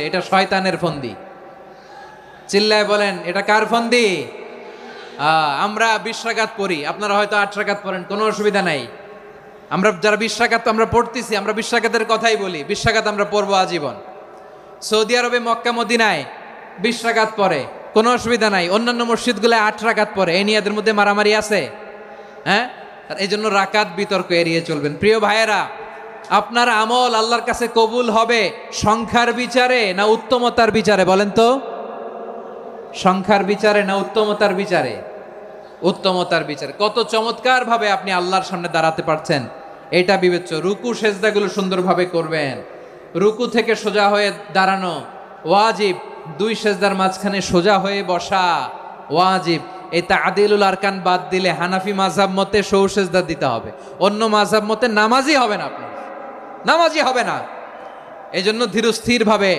এটা শয়তানের ফন্দি। চিল্লায় বলেন এটা কার ফন্দি? আমরা 20 রাকাত পড়ি, আপনারা হয়তো 8 রাকাত পড়েন, কোনো অসুবিধা নাই। আমরা যারা 20 রাকাত আমরা পড়তেছি, আমরা 20 রাকাতের কথাই বলি, 20 রাকাত আমরা পড়বো আজীবন। সৌদি আরবে মক্কা মদিনায় 20 রাকাত পড়ে, কোনো অসুবিধা নাই। অন্যান্য মসজিদগুলোয় 8 রাকাত পড়ে, এই নিয়ে এদের মধ্যে মারামারি আছে? হ্যাঁ, এই জন্য রাকাত বিতর্ক এড়িয়ে চলবেন। প্রিয় ভাইয়েরা, আপনার আমল আল্লাহর কাছে কবুল হবে সংখ্যার বিচারে না উত্তমতার বিচারে? বলেন তো, সংখ্যার বিচারে না উত্তমতার বিচারে? উত্তমতার বিচারে। কত চমৎকার ভাবে আপনি আল্লাহর সামনে দাঁড়াতে পারছেন এটা বিবেচ্য। রুকু সেজদাগুলো সুন্দরভাবে করবেন, রুকু থেকে সোজা হয়ে দাঁড়ানো ওয়াজিব, 2 সেজদার মাঝখানে সোজা হয়ে বসা ওয়াজিব। এই তাদিলুল আরকান বাদ দিলে হানাফি মাযহাব মতে সৌ সেজদা দিতে হবে, অন্য মাযহাব মতে নামাজই হবে না, আপনি নামাজই হবে না। এই জন্য ধীরস্থির ভাবে